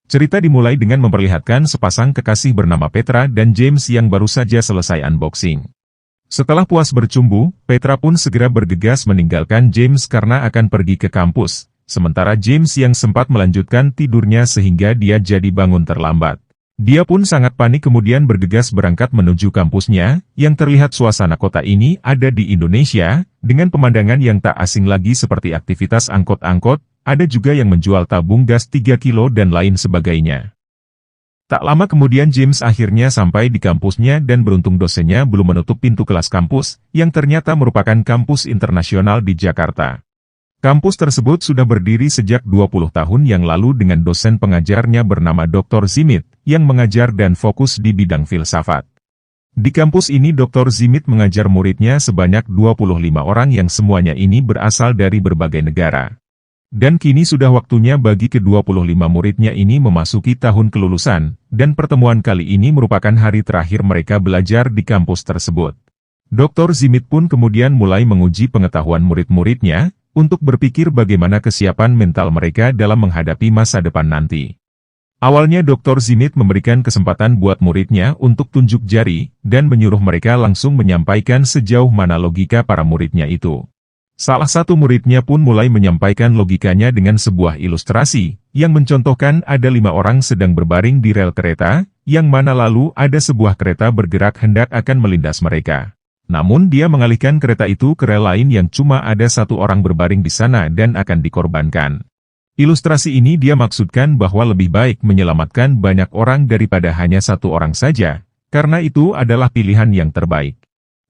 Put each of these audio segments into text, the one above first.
Cerita dimulai dengan memperlihatkan sepasang kekasih bernama Petra dan James yang baru saja selesai unboxing. Setelah puas bercumbu, Petra pun segera bergegas meninggalkan James karena akan pergi ke kampus, sementara James yang sempat melanjutkan tidurnya sehingga dia jadi bangun terlambat. Dia pun sangat panik kemudian bergegas berangkat menuju kampusnya, yang terlihat suasana kota ini ada di Indonesia, dengan pemandangan yang tak asing lagi seperti aktivitas angkot-angkot, ada juga yang menjual tabung gas 3 kilo dan lain sebagainya. Tak lama kemudian James akhirnya sampai di kampusnya dan beruntung dosennya belum menutup pintu kelas kampus, yang ternyata merupakan kampus internasional di Jakarta. Kampus tersebut sudah berdiri sejak 20 tahun yang lalu dengan dosen pengajarnya bernama Dr. Zimit, yang mengajar dan fokus di bidang filsafat. Di kampus ini Dr. Zimit mengajar muridnya sebanyak 25 orang yang semuanya ini berasal dari berbagai negara. Dan kini sudah waktunya bagi ke-25 muridnya ini memasuki tahun kelulusan, dan pertemuan kali ini merupakan hari terakhir mereka belajar di kampus tersebut. Dr. Zimit pun kemudian mulai menguji pengetahuan murid-muridnya, untuk berpikir bagaimana kesiapan mental mereka dalam menghadapi masa depan nanti. Awalnya Dr. Zimit memberikan kesempatan buat muridnya untuk tunjuk jari, dan menyuruh mereka langsung menyampaikan sejauh mana logika para muridnya itu. Salah satu muridnya pun mulai menyampaikan logikanya dengan sebuah ilustrasi, yang mencontohkan ada 5 orang sedang berbaring di rel kereta, yang mana lalu ada sebuah kereta bergerak hendak akan melindas mereka. Namun dia mengalihkan kereta itu ke rel lain yang cuma ada 1 orang berbaring di sana dan akan dikorbankan. Ilustrasi ini dia maksudkan bahwa lebih baik menyelamatkan banyak orang daripada hanya 1 orang saja, karena itu adalah pilihan yang terbaik.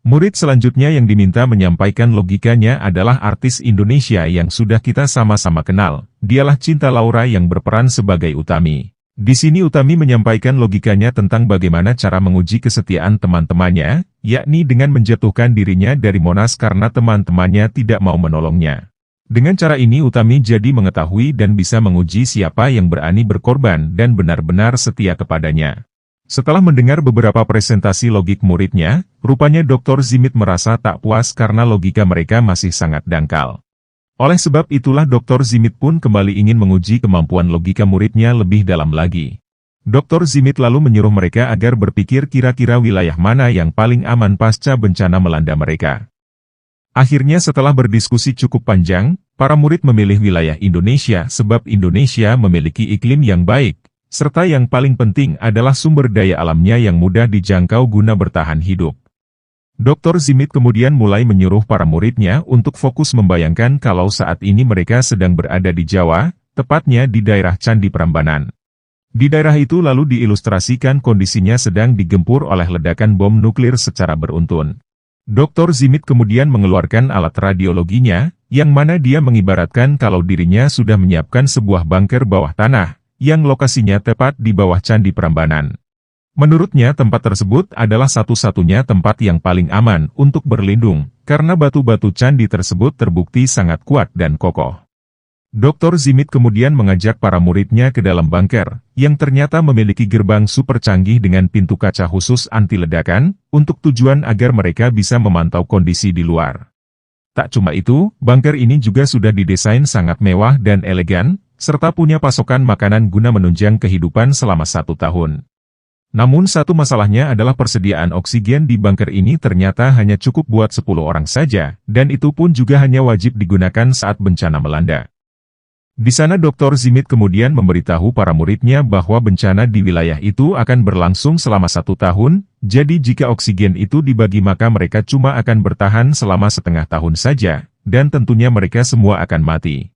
Murid selanjutnya yang diminta menyampaikan logikanya adalah artis Indonesia yang sudah kita sama-sama kenal. Dialah Cinta Laura yang berperan sebagai Utami. Di sini Utami menyampaikan logikanya tentang bagaimana cara menguji kesetiaan teman-temannya, yakni dengan menjatuhkan dirinya dari Monas karena teman-temannya tidak mau menolongnya. Dengan cara ini Utami jadi mengetahui dan bisa menguji siapa yang berani berkorban dan benar-benar setia kepadanya. Setelah mendengar beberapa presentasi logik muridnya, rupanya Dr. Zimit merasa tak puas karena logika mereka masih sangat dangkal. Oleh sebab itulah Dr. Zimit pun kembali ingin menguji kemampuan logika muridnya lebih dalam lagi. Dr. Zimit lalu menyuruh mereka agar berpikir kira-kira wilayah mana yang paling aman pasca bencana melanda mereka. Akhirnya setelah berdiskusi cukup panjang, para murid memilih wilayah Indonesia sebab Indonesia memiliki iklim yang baik, serta yang paling penting adalah sumber daya alamnya yang mudah dijangkau guna bertahan hidup. Dr. Zimit kemudian mulai menyuruh para muridnya untuk fokus membayangkan kalau saat ini mereka sedang berada di Jawa, tepatnya di daerah Candi Prambanan. Di daerah itu lalu diilustrasikan kondisinya sedang digempur oleh ledakan bom nuklir secara beruntun. Dr. Zimit kemudian mengeluarkan alat radiologinya, yang mana dia mengibaratkan kalau dirinya sudah menyiapkan sebuah bunker bawah tanah, yang lokasinya tepat di bawah Candi Prambanan. Menurutnya tempat tersebut adalah satu-satunya tempat yang paling aman untuk berlindung, karena batu-batu candi tersebut terbukti sangat kuat dan kokoh. Dr. Zimit kemudian mengajak para muridnya ke dalam bunker, yang ternyata memiliki gerbang super canggih dengan pintu kaca khusus anti ledakan, untuk tujuan agar mereka bisa memantau kondisi di luar. Tak cuma itu, bunker ini juga sudah didesain sangat mewah dan elegan, serta punya pasokan makanan guna menunjang kehidupan selama 1 tahun. Namun satu masalahnya adalah persediaan oksigen di bunker ini ternyata hanya cukup buat 10 orang saja, dan itu pun juga hanya wajib digunakan saat bencana melanda. Di sana Dr. Zimit kemudian memberitahu para muridnya bahwa bencana di wilayah itu akan berlangsung selama 1 tahun, jadi jika oksigen itu dibagi maka mereka cuma akan bertahan selama setengah tahun saja, dan tentunya mereka semua akan mati.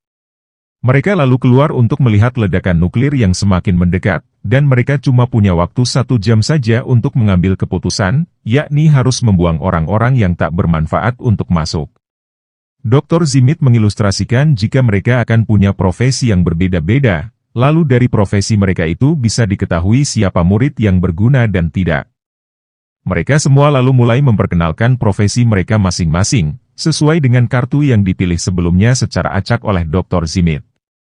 Mereka lalu keluar untuk melihat ledakan nuklir yang semakin mendekat, dan mereka cuma punya waktu 1 jam saja untuk mengambil keputusan, yakni harus membuang orang-orang yang tak bermanfaat untuk masuk. Dr. Zimit mengilustrasikan jika mereka akan punya profesi yang berbeda-beda, lalu dari profesi mereka itu bisa diketahui siapa murid yang berguna dan tidak. Mereka semua lalu mulai memperkenalkan profesi mereka masing-masing, sesuai dengan kartu yang dipilih sebelumnya secara acak oleh Dr. Zimit.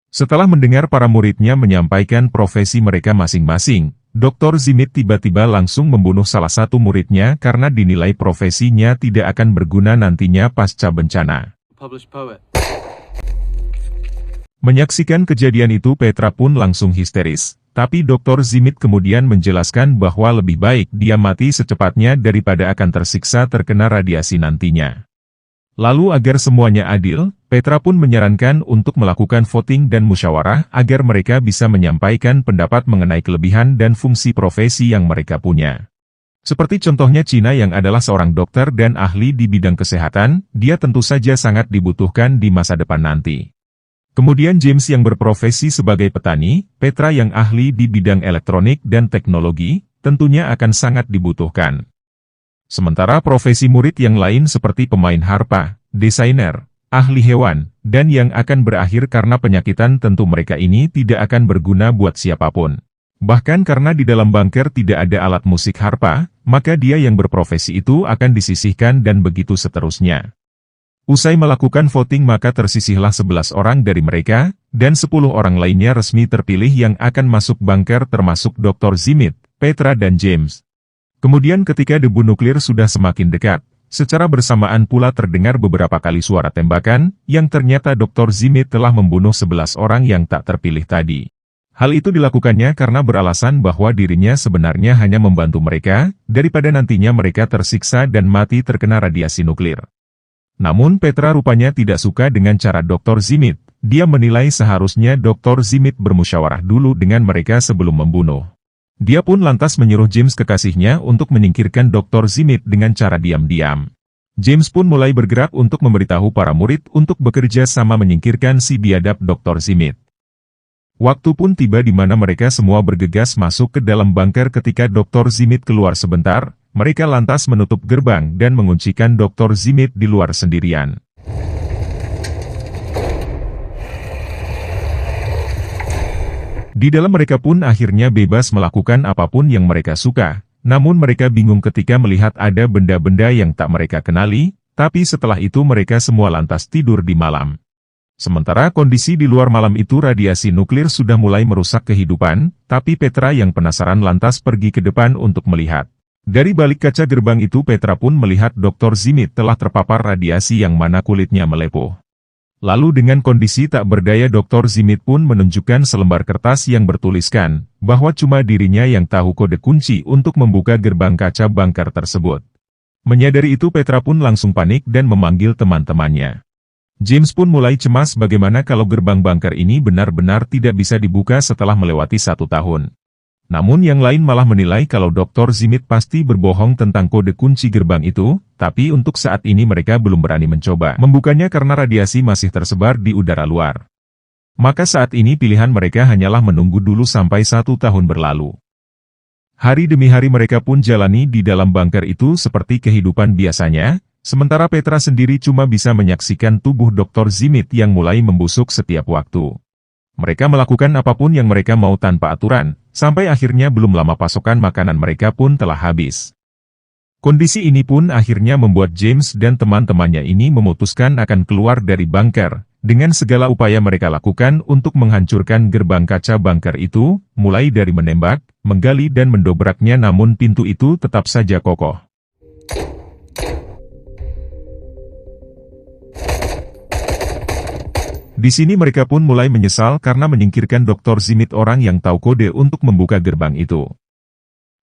Setelah mendengar para muridnya menyampaikan profesi mereka masing-masing, Dr. Zimit tiba-tiba langsung membunuh salah satu muridnya karena dinilai profesinya tidak akan berguna nantinya pasca bencana. Menyaksikan kejadian itu Petra pun langsung histeris. tapi Dr. Zimit kemudian menjelaskan bahwa lebih baik dia mati secepatnya daripada akan tersiksa terkena radiasi nantinya. Lalu agar semuanya adil, Petra pun menyarankan untuk melakukan voting dan musyawarah agar mereka bisa menyampaikan pendapat mengenai kelebihan dan fungsi profesi yang mereka punya. Seperti contohnya China yang adalah seorang dokter dan ahli di bidang kesehatan, dia tentu saja sangat dibutuhkan di masa depan nanti. Kemudian James yang berprofesi sebagai petani, Petra yang ahli di bidang elektronik dan teknologi, tentunya akan sangat dibutuhkan. Sementara profesi murid yang lain seperti pemain harpa, desainer, ahli hewan, dan yang akan berakhir karena penyakitan tentu mereka ini tidak akan berguna buat siapapun. Bahkan karena di dalam bunker tidak ada alat musik harpa, maka dia yang berprofesi itu akan disisihkan dan begitu seterusnya. Usai melakukan voting maka tersisihlah 11 orang dari mereka, dan 10 orang lainnya resmi terpilih yang akan masuk bunker termasuk Dr. Zimit, Petra dan James. Kemudian ketika debu nuklir sudah semakin dekat, secara bersamaan pula terdengar beberapa kali suara tembakan, yang ternyata Dr. Zimit telah membunuh 11 orang yang tak terpilih tadi. Hal itu dilakukannya karena beralasan bahwa dirinya sebenarnya hanya membantu mereka, daripada nantinya mereka tersiksa dan mati terkena radiasi nuklir. Namun Petra rupanya tidak suka dengan cara Dr. Zimit, dia menilai seharusnya Dr. Zimit bermusyawarah dulu dengan mereka sebelum membunuh. Dia pun lantas menyuruh James kekasihnya untuk menyingkirkan Dr. Zimit dengan cara diam-diam. James pun mulai bergerak untuk memberitahu para murid untuk bekerja sama menyingkirkan si biadab Dr. Zimit. Waktu pun tiba di mana mereka semua bergegas masuk ke dalam bunker ketika Dr. Zimit keluar sebentar, mereka lantas menutup gerbang dan menguncikan Dr. Zimit di luar sendirian. Di dalam mereka pun akhirnya bebas melakukan apapun yang mereka suka, namun mereka bingung ketika melihat ada benda-benda yang tak mereka kenali, tapi setelah itu mereka semua lantas tidur di malam. Sementara kondisi di luar malam itu radiasi nuklir sudah mulai merusak kehidupan, tapi Petra yang penasaran lantas pergi ke depan untuk melihat. Dari balik kaca gerbang itu Petra pun melihat Dr. Zimit telah terpapar radiasi yang mana kulitnya melepuh. Lalu dengan kondisi tak berdaya Dr. Zimit pun menunjukkan selembar kertas yang bertuliskan, bahwa cuma dirinya yang tahu kode kunci untuk membuka gerbang kaca bunker tersebut. Menyadari itu Petra pun langsung panik dan memanggil teman-temannya. James pun mulai cemas bagaimana kalau gerbang bunker ini benar-benar tidak bisa dibuka setelah melewati 1 tahun. Namun yang lain malah menilai kalau Dr. Zimit pasti berbohong tentang kode kunci gerbang itu, tapi untuk saat ini mereka belum berani mencoba membukanya karena radiasi masih tersebar di udara luar. Maka saat ini pilihan mereka hanyalah menunggu dulu sampai 1 tahun berlalu. Hari demi hari mereka pun jalani di dalam bunker itu seperti kehidupan biasanya, sementara Petra sendiri cuma bisa menyaksikan tubuh Dr. Zimit yang mulai membusuk setiap waktu. Mereka melakukan apapun yang mereka mau tanpa aturan, sampai akhirnya belum lama pasokan makanan mereka pun telah habis. Kondisi ini pun akhirnya membuat James dan teman-temannya ini memutuskan akan keluar dari bunker, dengan segala upaya mereka lakukan untuk menghancurkan gerbang kaca bunker itu, mulai dari menembak, menggali dan mendobraknya namun pintu itu tetap saja kokoh. Di sini mereka pun mulai menyesal karena menyingkirkan Dr. Zimit orang yang tahu kode untuk membuka gerbang itu.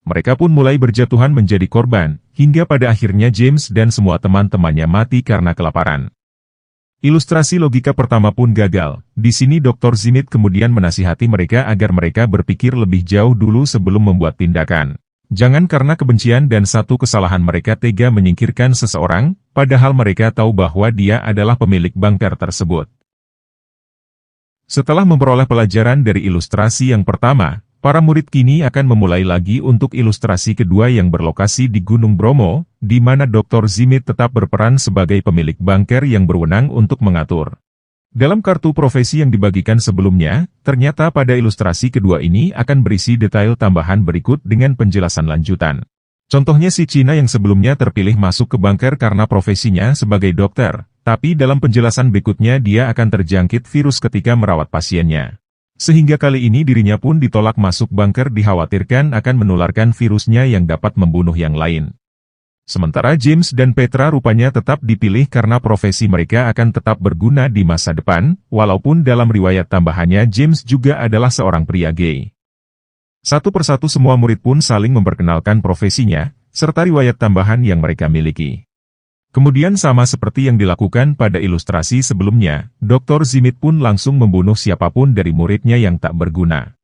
Mereka pun mulai berjatuhan menjadi korban, hingga pada akhirnya James dan semua teman-temannya mati karena kelaparan. Ilustrasi logika pertama pun gagal. Di sini Dr. Zimit kemudian menasihati mereka agar mereka berpikir lebih jauh dulu sebelum membuat tindakan. Jangan karena kebencian dan satu kesalahan mereka tega menyingkirkan seseorang, padahal mereka tahu bahwa dia adalah pemilik bunker tersebut. Setelah memperoleh pelajaran dari ilustrasi yang pertama, para murid kini akan memulai lagi untuk ilustrasi kedua yang berlokasi di Gunung Bromo, di mana Dr. Zimit tetap berperan sebagai pemilik bunker yang berwenang untuk mengatur. Dalam kartu profesi yang dibagikan sebelumnya, ternyata pada ilustrasi kedua ini akan berisi detail tambahan berikut dengan penjelasan lanjutan. Contohnya si Cina yang sebelumnya terpilih masuk ke bunker karena profesinya sebagai dokter, tapi dalam penjelasan berikutnya dia akan terjangkit virus ketika merawat pasiennya. Sehingga kali ini dirinya pun ditolak masuk bunker dikhawatirkan akan menularkan virusnya yang dapat membunuh yang lain. Sementara James dan Petra rupanya tetap dipilih karena profesi mereka akan tetap berguna di masa depan, walaupun dalam riwayat tambahannya James juga adalah seorang pria gay. Satu persatu semua murid pun saling memperkenalkan profesinya, serta riwayat tambahan yang mereka miliki. Kemudian sama seperti yang dilakukan pada ilustrasi sebelumnya, Dr. Zimit pun langsung membunuh siapapun dari muridnya yang tak berguna.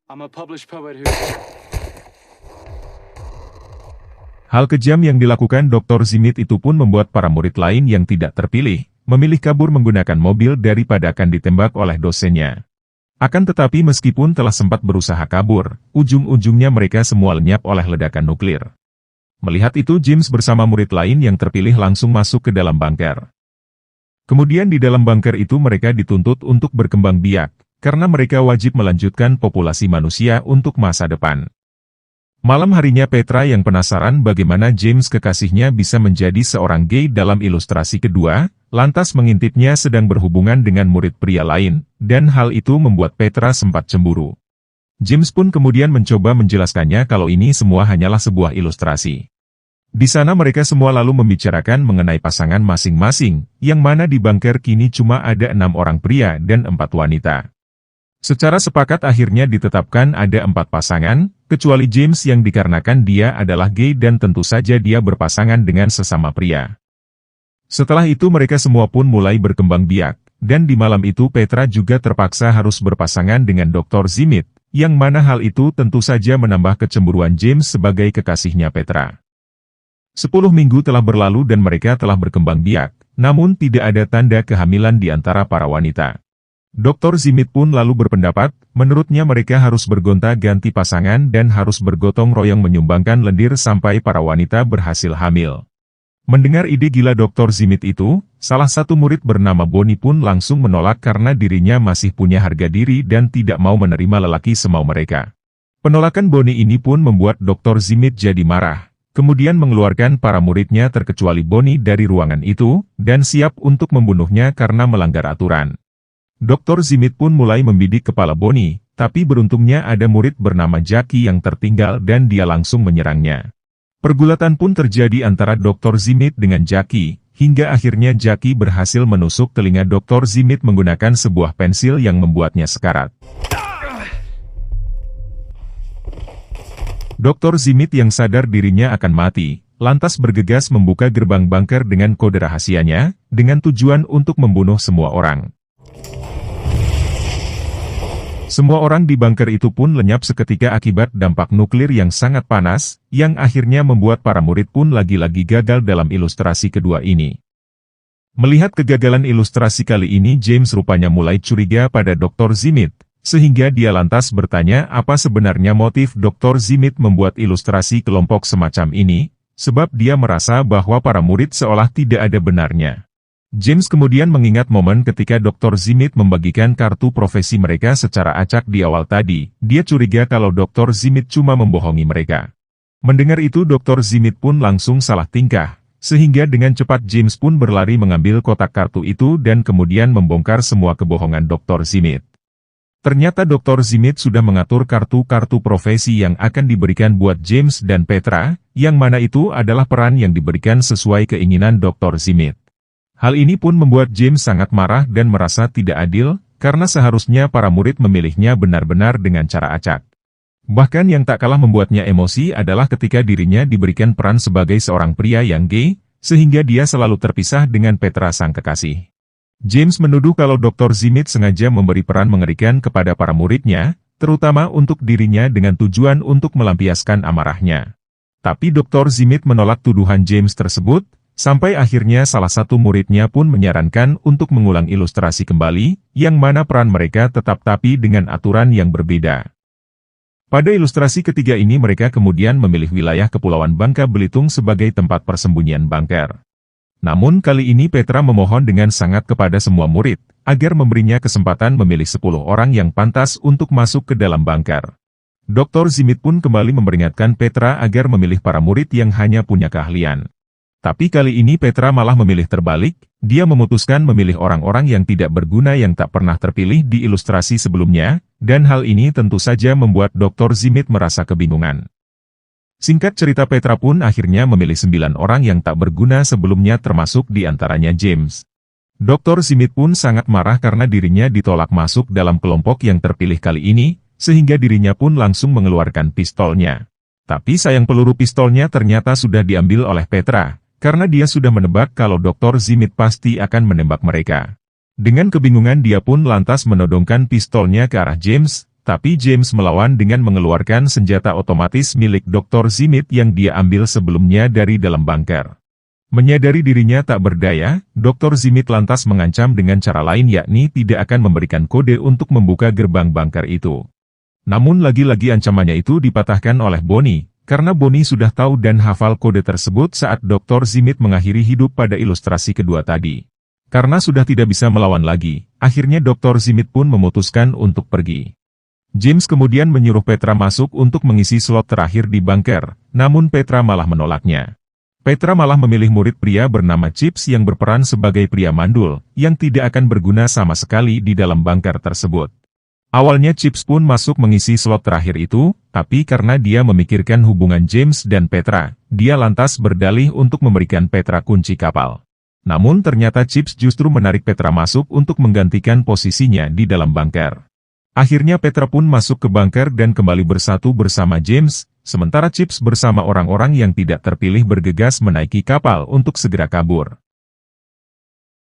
Hal kejam yang dilakukan Dr. Zimit itu pun membuat para murid lain yang tidak terpilih, memilih kabur menggunakan mobil daripada akan ditembak oleh dosennya. Akan tetapi meskipun telah sempat berusaha kabur, ujung-ujungnya mereka semua lenyap oleh ledakan nuklir. Melihat itu James bersama murid lain yang terpilih langsung masuk ke dalam bunker. Kemudian di dalam bunker itu mereka dituntut untuk berkembang biak, karena mereka wajib melanjutkan populasi manusia untuk masa depan. Malam harinya Petra yang penasaran bagaimana James kekasihnya bisa menjadi seorang gay dalam ilustrasi kedua, lantas mengintipnya sedang berhubungan dengan murid pria lain, dan hal itu membuat Petra sempat cemburu. James pun kemudian mencoba menjelaskannya kalau ini semua hanyalah sebuah ilustrasi. Di sana mereka semua lalu membicarakan mengenai pasangan masing-masing, yang mana di bunker kini cuma ada 6 orang pria dan 4 wanita. Secara sepakat akhirnya ditetapkan ada 4 pasangan, kecuali James yang dikarenakan dia adalah gay dan tentu saja dia berpasangan dengan sesama pria. Setelah itu mereka semua pun mulai berkembang biak, dan di malam itu Petra juga terpaksa harus berpasangan dengan Dr. Zimit, yang mana hal itu tentu saja menambah kecemburuan James sebagai kekasihnya Petra. 10 minggu telah berlalu dan mereka telah berkembang biak, namun tidak ada tanda kehamilan di antara para wanita. Dr. Zimit pun lalu berpendapat, menurutnya mereka harus bergonta-ganti pasangan dan harus bergotong royong menyumbangkan lendir sampai para wanita berhasil hamil. Mendengar ide gila Dr. Zimit itu, salah satu murid bernama Bonnie pun langsung menolak karena dirinya masih punya harga diri dan tidak mau menerima lelaki semau mereka. Penolakan Bonnie ini pun membuat Dr. Zimit jadi marah. Kemudian mengeluarkan para muridnya terkecuali Bonnie dari ruangan itu, dan siap untuk membunuhnya karena melanggar aturan. Dr. Zimit pun mulai membidik kepala Bonnie, tapi beruntungnya ada murid bernama Jackie yang tertinggal dan dia langsung menyerangnya. Pergulatan pun terjadi antara Dr. Zimit dengan Jackie, hingga akhirnya Jackie berhasil menusuk telinga Dr. Zimit menggunakan sebuah pensil yang membuatnya sekarat. Dr. Zimit yang sadar dirinya akan mati, lantas bergegas membuka gerbang bunker dengan kode rahasianya, dengan tujuan untuk membunuh semua orang. Semua orang di bunker itu pun lenyap seketika akibat dampak nuklir yang sangat panas, yang akhirnya membuat para murid pun lagi-lagi gagal dalam ilustrasi kedua ini. Melihat kegagalan ilustrasi kali ini James rupanya mulai curiga pada Dr. Zimit, sehingga dia lantas bertanya apa sebenarnya motif Dr. Zimit membuat ilustrasi kelompok semacam ini, sebab dia merasa bahwa para murid seolah tidak ada benarnya. James kemudian mengingat momen ketika Dr. Zimit membagikan kartu profesi mereka secara acak di awal tadi, dia curiga kalau Dr. Zimit cuma membohongi mereka. Mendengar itu Dr. Zimit pun langsung salah tingkah, sehingga dengan cepat James pun berlari mengambil kotak kartu itu dan kemudian membongkar semua kebohongan Dr. Zimit. Ternyata Dr. Zimit sudah mengatur kartu-kartu profesi yang akan diberikan buat James dan Petra, yang mana itu adalah peran yang diberikan sesuai keinginan Dr. Zimit. Hal ini pun membuat James sangat marah dan merasa tidak adil, karena seharusnya para murid memilihnya benar-benar dengan cara acak. Bahkan yang tak kalah membuatnya emosi adalah ketika dirinya diberikan peran sebagai seorang pria yang gay, sehingga dia selalu terpisah dengan Petra sang kekasih. James menuduh kalau Dr. Zimit sengaja memberi peran mengerikan kepada para muridnya, terutama untuk dirinya dengan tujuan untuk melampiaskan amarahnya. Tapi Dr. Zimit menolak tuduhan James tersebut, sampai akhirnya salah satu muridnya pun menyarankan untuk mengulang ilustrasi kembali, yang mana peran mereka tetap tapi dengan aturan yang berbeda. Pada ilustrasi ketiga ini mereka kemudian memilih wilayah Kepulauan Bangka Belitung sebagai tempat persembunyian bunker. Namun kali ini Petra memohon dengan sangat kepada semua murid, agar memberinya kesempatan memilih 10 orang yang pantas untuk masuk ke dalam bunker. Dr. Zimit pun kembali memperingatkan Petra agar memilih para murid yang hanya punya keahlian. Tapi kali ini Petra malah memilih terbalik, dia memutuskan memilih orang-orang yang tidak berguna yang tak pernah terpilih di ilustrasi sebelumnya, dan hal ini tentu saja membuat Dr. Zimit merasa kebingungan. Singkat cerita Petra pun akhirnya memilih 9 orang yang tak berguna sebelumnya termasuk di antaranya James. Dr. Zimit pun sangat marah karena dirinya ditolak masuk dalam kelompok yang terpilih kali ini, sehingga dirinya pun langsung mengeluarkan pistolnya. Tapi sayang peluru pistolnya ternyata sudah diambil oleh Petra, karena dia sudah menebak kalau Dr. Zimit pasti akan menembak mereka. Dengan kebingungan dia pun lantas menodongkan pistolnya ke arah James, tapi James melawan dengan mengeluarkan senjata otomatis milik Dr. Zimit yang dia ambil sebelumnya dari dalam bunker. Menyadari dirinya tak berdaya, Dr. Zimit lantas mengancam dengan cara lain yakni tidak akan memberikan kode untuk membuka gerbang bunker itu. Namun lagi-lagi ancamannya itu dipatahkan oleh Bonnie, karena Bonnie sudah tahu dan hafal kode tersebut saat Dr. Zimit mengakhiri hidup pada ilustrasi kedua tadi. Karena sudah tidak bisa melawan lagi, akhirnya Dr. Zimit pun memutuskan untuk pergi. James kemudian menyuruh Petra masuk untuk mengisi slot terakhir di bunker, namun Petra malah menolaknya. Petra malah memilih murid pria bernama Chips yang berperan sebagai pria mandul, yang tidak akan berguna sama sekali di dalam bunker tersebut. Awalnya Chips pun masuk mengisi slot terakhir itu, tapi karena dia memikirkan hubungan James dan Petra, dia lantas berdalih untuk memberikan Petra kunci kapal. Namun ternyata Chips justru menarik Petra masuk untuk menggantikan posisinya di dalam bunker. Akhirnya Petra pun masuk ke bunker dan kembali bersatu bersama James, sementara Chips bersama orang-orang yang tidak terpilih bergegas menaiki kapal untuk segera kabur.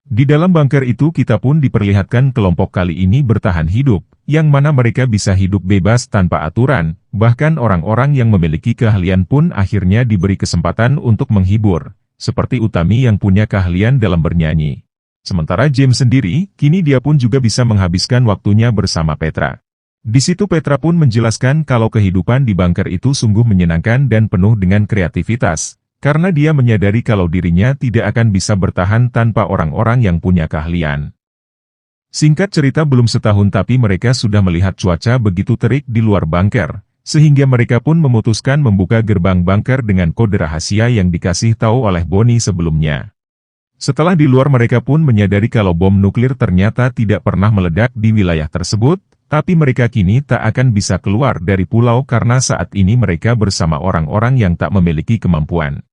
Di dalam bunker itu kita pun diperlihatkan kelompok kali ini bertahan hidup, yang mana mereka bisa hidup bebas tanpa aturan, bahkan orang-orang yang memiliki keahlian pun akhirnya diberi kesempatan untuk menghibur, seperti Utami yang punya keahlian dalam bernyanyi. Sementara James sendiri, kini dia pun juga bisa menghabiskan waktunya bersama Petra. Di situ Petra pun menjelaskan kalau kehidupan di bunker itu sungguh menyenangkan dan penuh dengan kreativitas, karena dia menyadari kalau dirinya tidak akan bisa bertahan tanpa orang-orang yang punya keahlian. Singkat cerita belum setahun tapi mereka sudah melihat cuaca begitu terik di luar bunker, sehingga mereka pun memutuskan membuka gerbang bunker dengan kode rahasia yang dikasih tahu oleh Bonnie sebelumnya. Setelah di luar mereka pun menyadari kalau bom nuklir ternyata tidak pernah meledak di wilayah tersebut, tapi mereka kini tak akan bisa keluar dari pulau karena saat ini mereka bersama orang-orang yang tak memiliki kemampuan.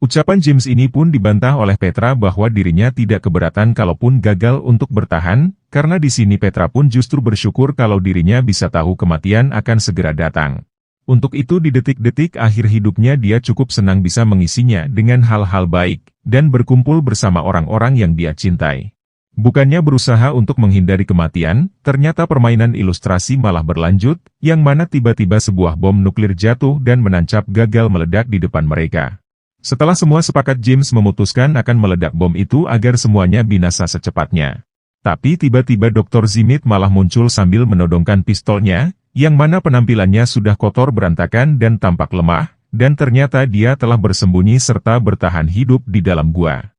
Ucapan James ini pun dibantah oleh Petra bahwa dirinya tidak keberatan kalaupun gagal untuk bertahan, karena di sini Petra pun justru bersyukur kalau dirinya bisa tahu kematian akan segera datang. Untuk itu di detik-detik akhir hidupnya dia cukup senang bisa mengisinya dengan hal-hal baik, dan berkumpul bersama orang-orang yang dia cintai. Bukannya berusaha untuk menghindari kematian, ternyata permainan ilustrasi malah berlanjut, yang mana tiba-tiba sebuah bom nuklir jatuh dan menancap gagal meledak di depan mereka. Setelah semua sepakat James memutuskan akan meledak bom itu agar semuanya binasa secepatnya. Tapi tiba-tiba Dr. Zimit malah muncul sambil menodongkan pistolnya, yang mana penampilannya sudah kotor berantakan dan tampak lemah, dan ternyata dia telah bersembunyi serta bertahan hidup di dalam gua.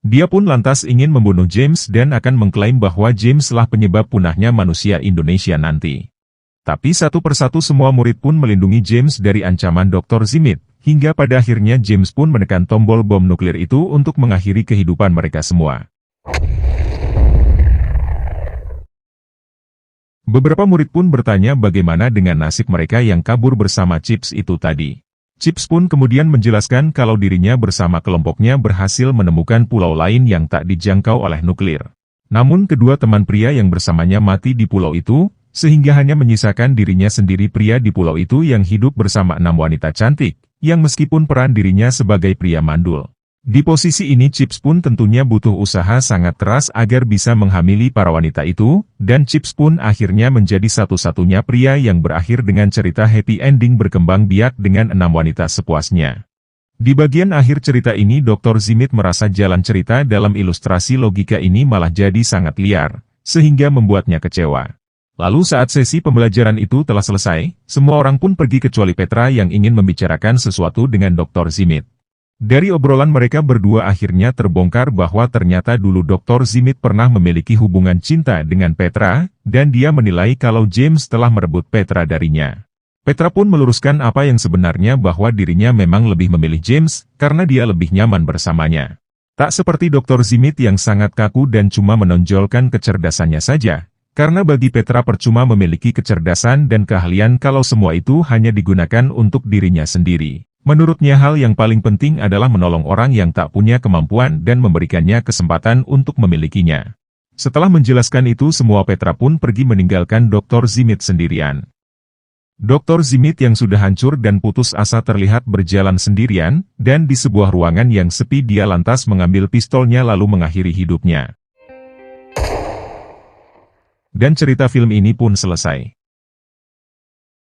Dia pun lantas ingin membunuh James dan akan mengklaim bahwa James lah penyebab punahnya manusia Indonesia nanti. Tapi satu persatu semua murid pun melindungi James dari ancaman Dr. Zimit, hingga pada akhirnya James pun menekan tombol bom nuklir itu untuk mengakhiri kehidupan mereka semua. Beberapa murid pun bertanya bagaimana dengan nasib mereka yang kabur bersama Chips itu tadi. Chips pun kemudian menjelaskan kalau dirinya bersama kelompoknya berhasil menemukan pulau lain yang tak dijangkau oleh nuklir. Namun kedua teman pria yang bersamanya mati di pulau itu, sehingga hanya menyisakan dirinya sendiri pria di pulau itu yang hidup bersama 6 wanita cantik, yang meskipun peran dirinya sebagai pria mandul. Di posisi ini Chips pun tentunya butuh usaha sangat keras agar bisa menghamili para wanita itu, dan Chips pun akhirnya menjadi satu-satunya pria yang berakhir dengan cerita happy ending berkembang biak dengan 6 wanita sepuasnya. Di bagian akhir cerita ini Dr. Zimit merasa jalan cerita dalam ilustrasi logika ini malah jadi sangat liar, sehingga membuatnya kecewa. Lalu saat sesi pembelajaran itu telah selesai, semua orang pun pergi kecuali Petra yang ingin membicarakan sesuatu dengan Dr. Zimit. Dari obrolan mereka berdua akhirnya terbongkar bahwa ternyata dulu Dr. Zimit pernah memiliki hubungan cinta dengan Petra, dan dia menilai kalau James telah merebut Petra darinya. Petra pun meluruskan apa yang sebenarnya bahwa dirinya memang lebih memilih James, karena dia lebih nyaman bersamanya. Tak seperti Dr. Zimit yang sangat kaku dan cuma menonjolkan kecerdasannya saja, karena bagi Petra percuma memiliki kecerdasan dan keahlian kalau semua itu hanya digunakan untuk dirinya sendiri. Menurutnya hal yang paling penting adalah menolong orang yang tak punya kemampuan dan memberikannya kesempatan untuk memilikinya. Setelah menjelaskan itu semua Petra pun pergi meninggalkan Dr. Zimit sendirian. Dr. Zimit yang sudah hancur dan putus asa terlihat berjalan sendirian, dan di sebuah ruangan yang sepi dia lantas mengambil pistolnya lalu mengakhiri hidupnya. Dan cerita film ini pun selesai.